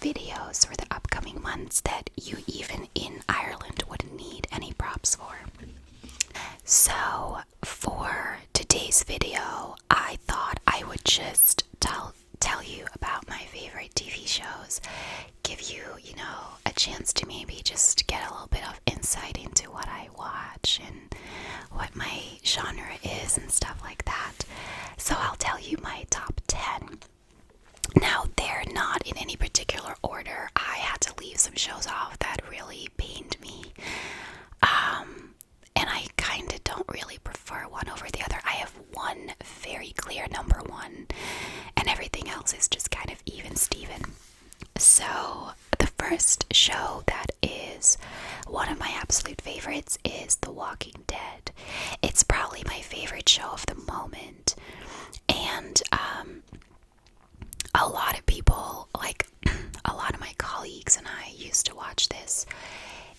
videos for the upcoming months that you even in Ireland wouldn't need any props for. So for today's video, I thought I would just tell you about my favorite TV shows, give you, a chance to maybe just get a little bit of insight into what I watch and what my genre is and stuff like that. So I'll tell you my top 10. Now, they're not in any particular order. I had to leave some shows off that really pained me. And I kind of don't really prefer one over the other. I have one very clear number one, and everything else is just kind of even Steven. So, the first show that is one of my absolute favorites is The Walking Dead. It's probably my favorite show of the moment. And, a lot of people, like a lot of my colleagues and I used to watch this,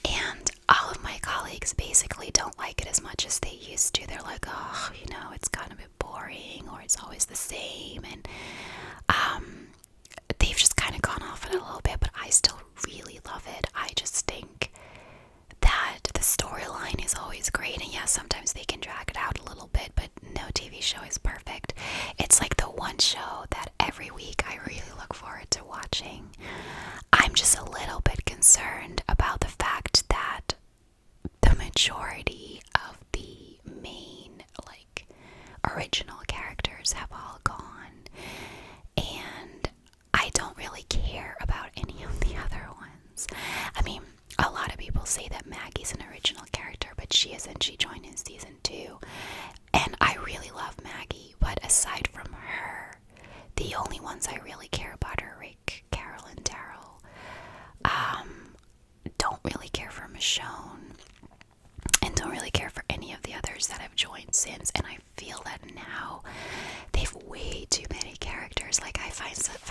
and all of my colleagues basically don't like it as much as they used to. They're like, oh, it's kind of a bit boring, or it's always the same, and they've just kind of gone off it a little bit, but I still really love it. I just think that the storyline is always great, and yes, sometimes they can drag it out a little bit, but no TV show is perfect. It's like the one show that every week I really look forward to watching. I'm just a little bit concerned about the fact that the majority of the main, original characters have all gone, and I don't really care about any of the other ones. I mean, a lot of people say that Maggie's an original character, but she isn't. She joined in season 2, and I really love Maggie, but aside from her, the only ones I really care about are Rick, Carol, and Daryl. Don't really care for Michonne, and don't really care for any of the others that have joined since, and I feel that now they've way too many characters. I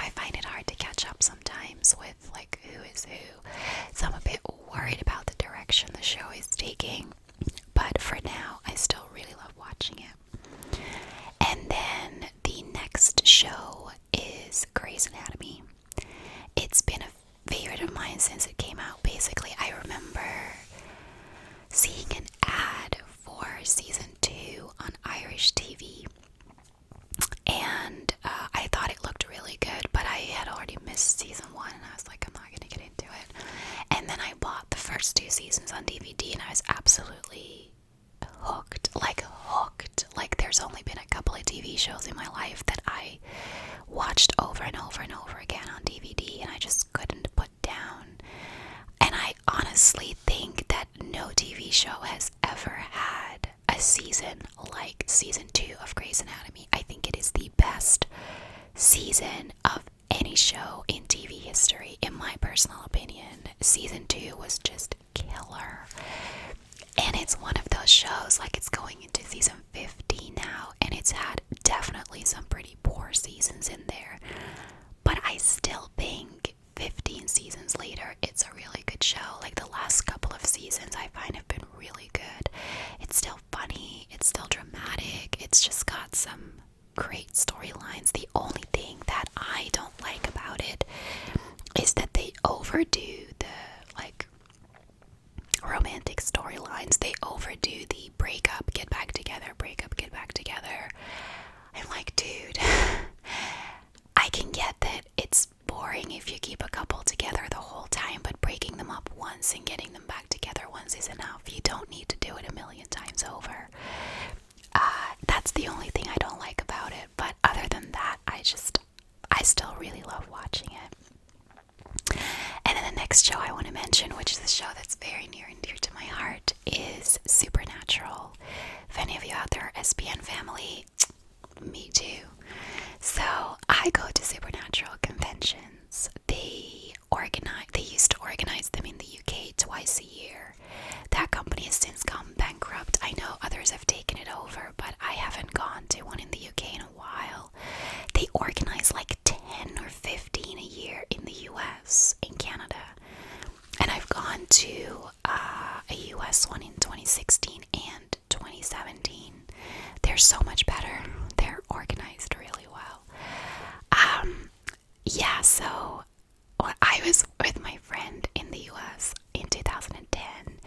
find it hard to catch up sometimes with, who is who, so I'm a bit worried about the direction the show is taking, but for now, I still really love watching it. And then the next show is Grey's Anatomy. It's been a favorite of mine since it came out. Basically, I remember seeing an ad for season 2 on Irish TV, and I thought it looked really good, but I had already missed season 1, and I was like, I'm not going to get into it. And then I bought the first 2 seasons on DVD, and I was absolutely hooked. There's only been a couple of TV shows in my life that I watched over and over and over again on DVD, and I just couldn't put down. And I honestly think that no TV show has ever had a season like season 2 of Grey's Anatomy. I think it is the best season of any show in TV history, in my personal opinion. Season 2 was just killer. And it's one of those shows, it's going into season 50 now, and it's had definitely some pretty poor seasons in there. But I still think 15 seasons later, it's a really good show. The last couple of seasons I find have been really good. It's still funny, it's still dramatic, it's just got some great storylines. The only thing that I don't like about it is that they overdo the romantic storylines. They overdo the breakup, get back together, breakup, get back together. I'm like, dude, I can get that it's boring if you keep a couple together the whole time, but breaking them up once and getting them back together once is enough. You don't need to do it a million times over. That's the only thing I don't like about it, but other than that, I still really love watching it. And then the next show I want to mention, which is a show that's very near and dear to my heart, is Supernatural. If any of you out there are SPN family, me too. So I go to Supernatural conventions. They used to organize them in the UK twice a year. That company has since gone bankrupt. I know others have taken it over, but I haven't gone to one in the UK in a while. They organize 10 or 15 a year in the US, in Canada. And I've gone to a US one in 2016 and 2017. They're so much better. They're organized really well. So I I was with my friend in the US in 2010,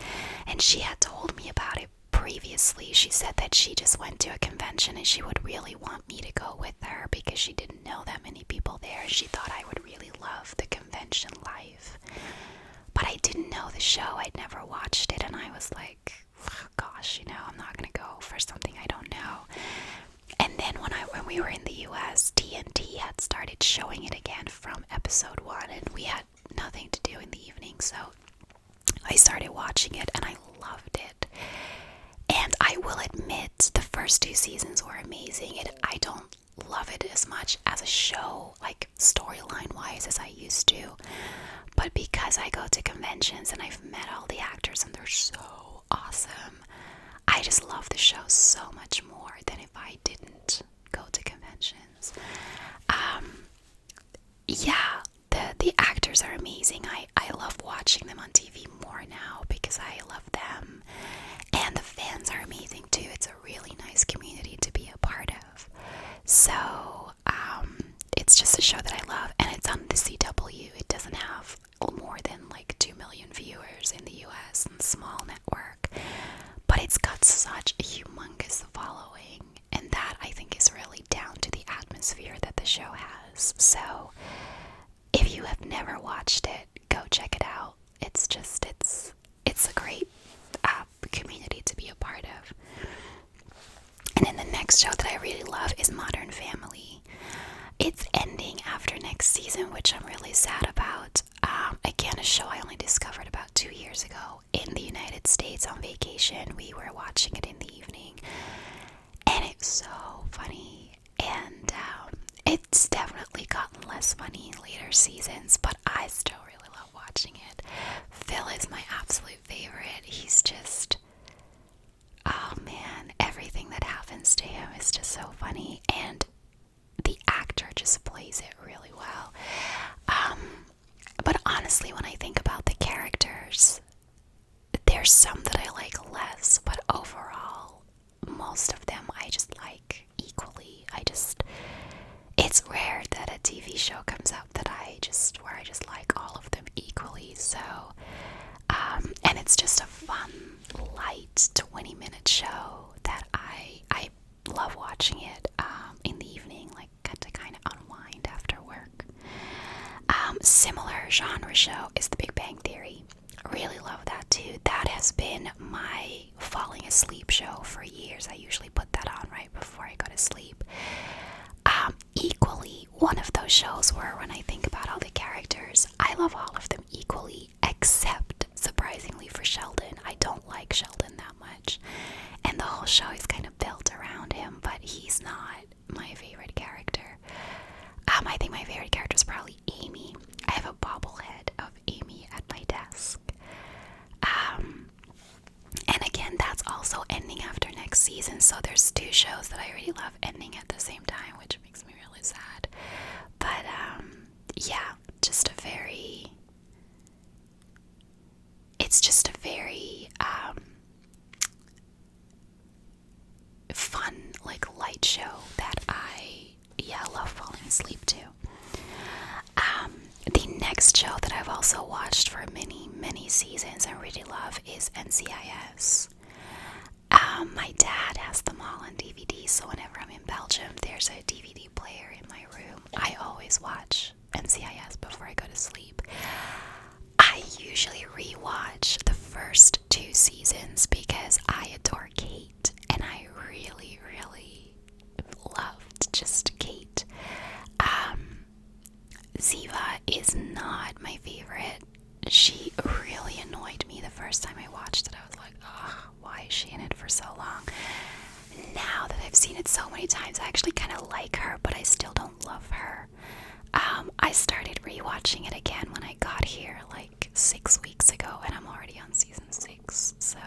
and she had told me about it previously. She said that she just went to a convention and she would really want me to go with her because she didn't know that many people there. She thought I would really love the convention life. But I didn't know the show. I'd never watched it, and I was like, gosh, I'm not gonna go for something I don't know. And then when we were in the US, TNT had started showing it again from episode 1, and we had nothing to do in the evening, so I started watching it and I loved it. And I will admit, the first 2 seasons were amazing. I don't love it as much as a show, like storyline wise, as I used to. But because I go to conventions and I've met all the actors and they're so awesome, I just love the show so much more than if I didn't go to conventions. Yeah, the actors are amazing. I love watching them on TV more now because I love them. And the fans are amazing too. It's a really nice community to be a part of. So, it's just a show that I love, and it's on the CW. It doesn't have more than like 2 million viewers in the US and small network. But it's got such a humongous following, and that I think is really down to the atmosphere that the show has. So, if you have never watched it, go check it out. It's a great community to be a part of. And then the next show that I really love is Modern Family. It's ending after next season, which I'm really sad about. Again, a show I only discovered about 2 years ago in the United States on vacation. We were watching it in the evening, and it's so funny. And it's definitely gotten less funny in later seasons, but I still really love watching it. Phil is my absolute favorite. He's just, oh man, everything that happens to him is just so funny, and the actor just plays it really well. But honestly, when I think about the characters, there's some that I like less, but overall, most of them I just like equally. It's rare that a TV show comes out where I just like all of them equally. So, and it's just a fun, light 20-minute show that I love watching it in the evening, like to kind of unwind after work. Similar genre show is The Big Bang Theory. Really love that too. That has been my falling asleep show for years. I usually put that on right before I go to sleep. Equally, one of those shows where when I think about all the characters, I love all of them equally, except, surprisingly, for Sheldon. I don't like Sheldon that much, and the whole show is kind of built around him, but he's not my favorite character. I think my favorite character is probably Amy. I have a bobblehead of Amy at my desk. And again, that's also ending after next season, so there's 2 shows that I really love ending at the same time, which makes me really sad. But yeah, it's just a very fun, like, light show that I love falling asleep to. The next show that I've also watched for many seasons and really love is NCIS. My dad has them all on DVD, so whenever I'm in Belgium, there's a DVD player in my room. I always watch NCIS before I go to sleep. I usually rewatch the first 2 seasons because I adore Kate, and I really loved just Kate. Ziva is not my favorite. She really annoyed me the first time I watched it. I was like, oh, why is she in it for so long? Now that I've seen it so many times, I actually kind of like her, but I still don't love her. I started rewatching it again when I got here like 6 weeks ago, and I'm already on season 6, so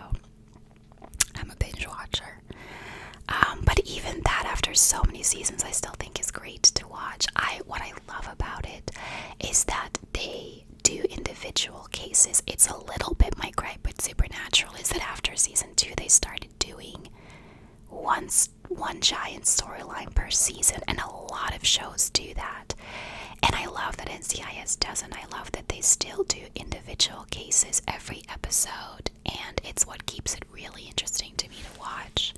I'm a binge watcher. But even that, after so many seasons, I still think is great to watch. What I love about it is that they do individual cases. It's a little bit my gripe with Supernatural is that after season 2, they started doing one giant storyline per season, and a lot of shows do that. And I love that NCIS doesn't. I love that they still do individual cases every episode, and it's what keeps it really interesting to me to watch.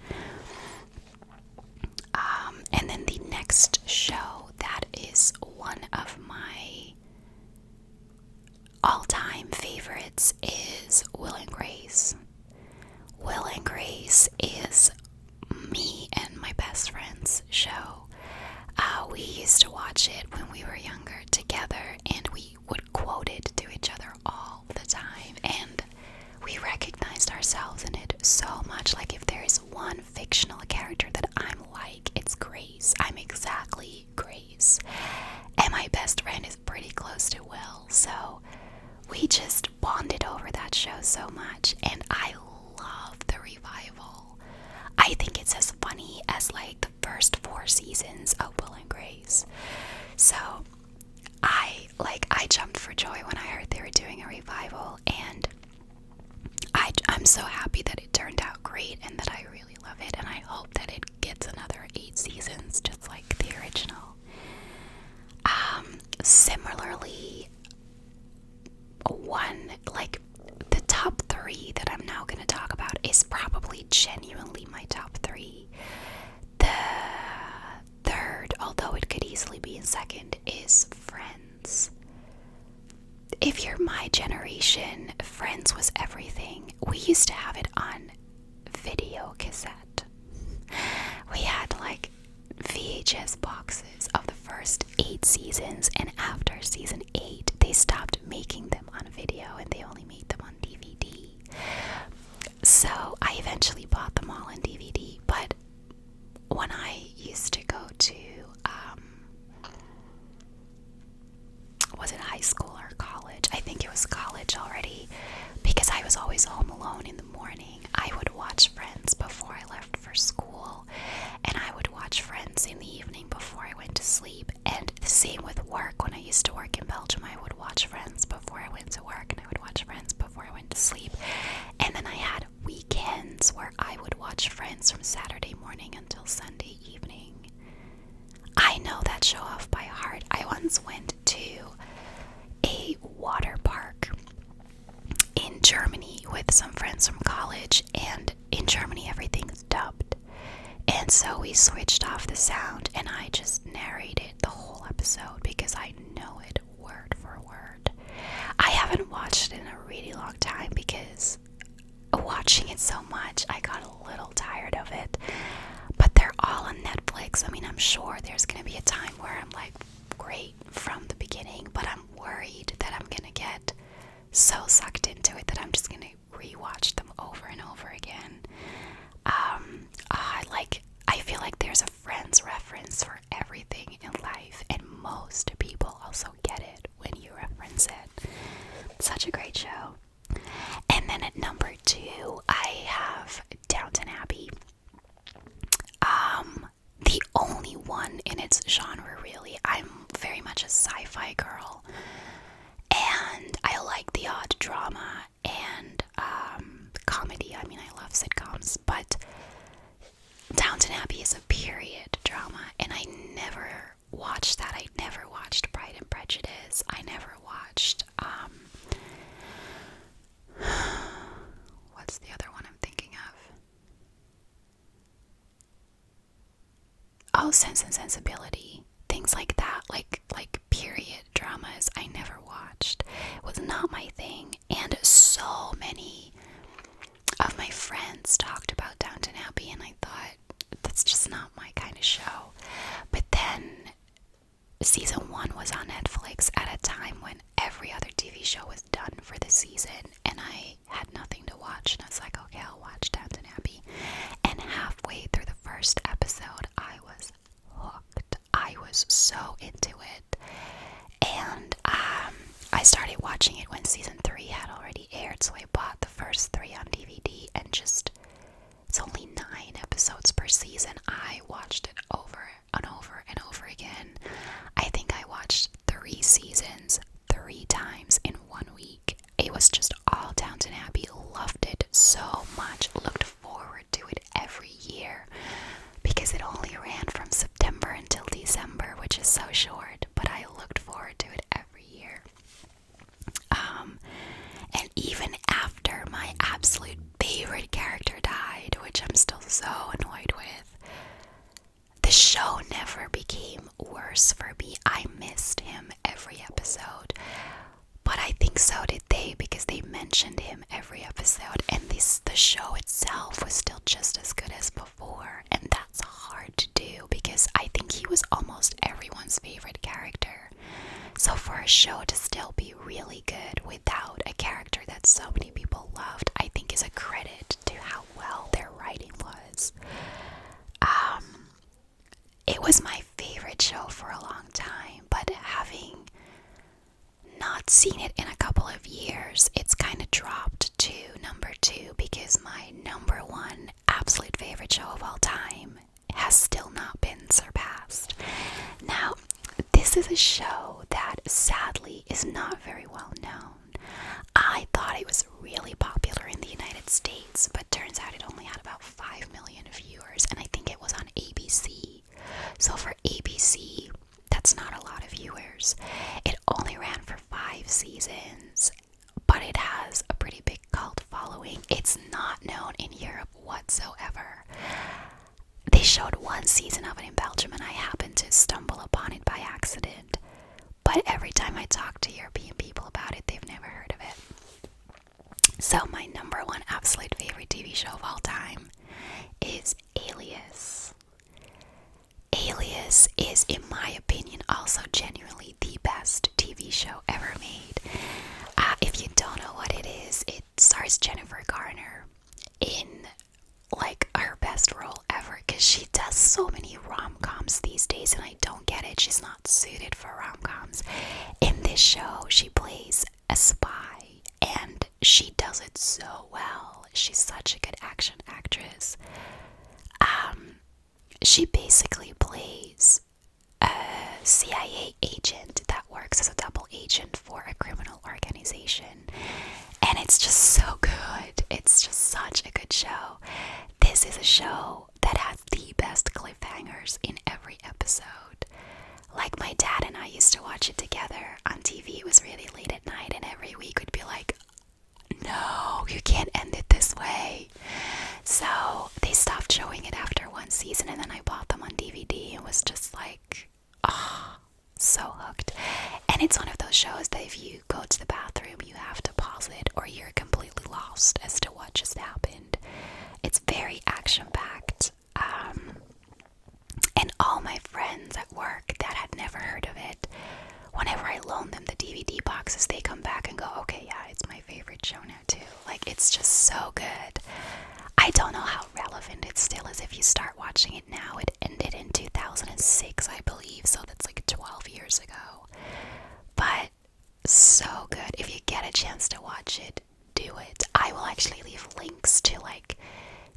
And then the next show that is one of my all-time favorites is Will and Grace. Will and Grace is me and my best friend's show. We used to watch it when we were younger together, and we would quote it to each other all the time, and we recognized ourselves in it so much. Like, if there is one fictional character that I'm like, it's Grace. I'm exactly Grace. And my best friend is pretty close to Will, so we just bonded over that show so much, and I love the revival. I think it's as funny as like the first 4 seasons of Will and Grace. So I jumped for joy when I heard they were doing a revival, and I'm so happy that it turned out great and that I really love it, and I hope that it gets another 8 seasons just like the original. Similarly, the top 3 that I'm now going to talk about is probably genuinely my top 3. The third, although it could easily be in second, is Friends. If you're my generation, Friends was everything. We used to have it on video cassette. We had like VHS boxes of the first 8 seasons, and after season 8 they stopped making them on video and they only made them on DVD. So I eventually bought them all on DVD, but when I used to go to was it high school or college? I think it was college already, because I was always home alone in the morning. I would watch Friends before I left for school, and I would watch Friends in the evening before I went to sleep. And the same with work. When I used to work in Belgium, I would watch Friends before I went to work, and I would watch Friends before I went to sleep. And then I had weekends where I would watch Friends from Saturday morning until Sunday evening. I know that show off by heart. I once went to a water park in Germany with some friends from college, and in Germany everything's dubbed, and so we switched off the sound and I just narrated the whole episode because I know it word for word. I haven't watched it in a really long time because watching it so much I got a little tired of it, but they're all on Netflix. I mean, I'm sure there's gonna be a time where I'm like, great from the beginning, but I'm worried that I'm gonna get so sucked into it that I'm just gonna rewatch them over and over again. I feel like there's a Friends reference for everything in life, and most people also get it when you reference it. Such a great show. And then at number 2, I have Downton Abbey. The only one in its genre, really. I'm very much a sci-fi girl, and I like the odd drama and comedy. I mean, I love sitcoms, but Downton Abbey is a period drama, and I never watched that. I never watched Pride and Prejudice. I never watched what's the other one I'm thinking of? Oh, Sense and Sensibility. Things like that, like period dramas, I never watched. It was not my thing, and so many of my friends talked about Downton Abbey, and I thought, that's just not my kind of show. But then season 1 was on Netflix at a time when every other TV show was done for the season, and I had nothing to watch, and I was like, okay, I'll watch Downton Abbey. And halfway through the first episode, I was hooked. I was so into it, and I started watching it when season 3 had already aired, so I bought the first 3 on DVD, and just, it's only 9 episodes per season. I watched it over and over and over again. I think I watched 3 seasons 3 times in 1 week. It was just all Downton Abbey. Loved it so much. Looked forward to it every year because it only ran from September until December, which is so short, but I looked forward to I'm still so annoyed with. The show never became worse for me. I missed him every episode. But I think so did they, because they mentioned him every episode, and the show itself was still just as good as before, and that's hard to do because I think he was almost everyone's favorite character. So for a show to still be really good without a character that so many people loved, I think is a credit to how well their writing was. It was my favorite show for a long time, but having not seen it in a couple of years, it's kind of dropped to number 2 because my number 1 absolute favorite show of all time has still not been surpassed. Now, this is a show that sadly is not very well known. I thought it was really popular in the United States, but turns out it only had about 5 million viewers, and I think it was on ABC. So for ABC, that's not a lot of viewers. It only ran for 5 seasons, but it has a pretty big cult following. It's not known in Europe whatsoever. They showed 1 season of it in Belgium, and I happened to stumble upon it by accident. But every time I talk to European people about it, they've never heard of it. So my number 1 absolute favorite TV show of all time is Alias. Alias is, in my opinion, also genuinely the best TV show ever made. If you don't know what it is, it stars Jennifer Garner in like her best role ever, because she does so many rom-coms these days, and I don't get it. She's not suited for rom-coms. In this show, she plays a spy, and she does it so well. She's such a good action actress. She basically plays a CIA agent that works as a double agent for a criminal organization. And it's just so good. It's just such a good show. This is a show that has the best cliffhangers in every episode. Like, my dad and I used to watch it together on TV. It was really late at night, and every week we'd be like, no, you can't end it this way. So they stopped showing it after 1 season, and then I bought them on DVD and was just like, oh, so hooked. And it's one of those shows that if you go to the bathroom, you have to pause it or you're completely lost as to what just happened. It's very action-packed. And all my friends at work that had never heard of it, whenever I loan them the DVD boxes, they come back and go, okay, yeah, it's my favorite show now too. Like, it's just so good. I don't know how relevant it still is if you start watching it now. It ended in 2006, I believe, so that's like 12 years ago. But so good. If you get a chance to watch it, do it. I will actually leave links to like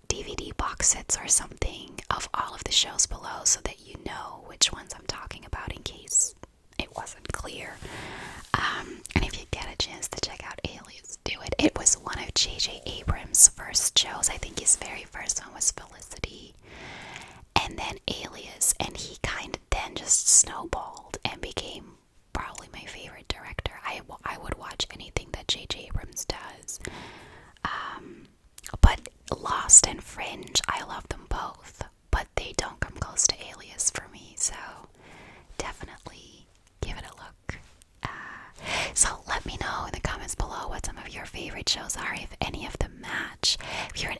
DVD box sets or something of all of the shows below so that you know which ones I'm talking about in case it wasn't clear. And if you get a chance to check out Alias, do it. It was one of J.J. Abrams' first shows. I think his very first one was Felicity, and then Alias, and he kind of then just snowballed and became probably my favorite director. I would watch anything that J.J. Abrams does. But Lost and Fringe, I love them both, but they don't come close to Alias for me, so definitely give it a look. So let me know in the comments below what some of your favorite shows are, if any of them match. If you're an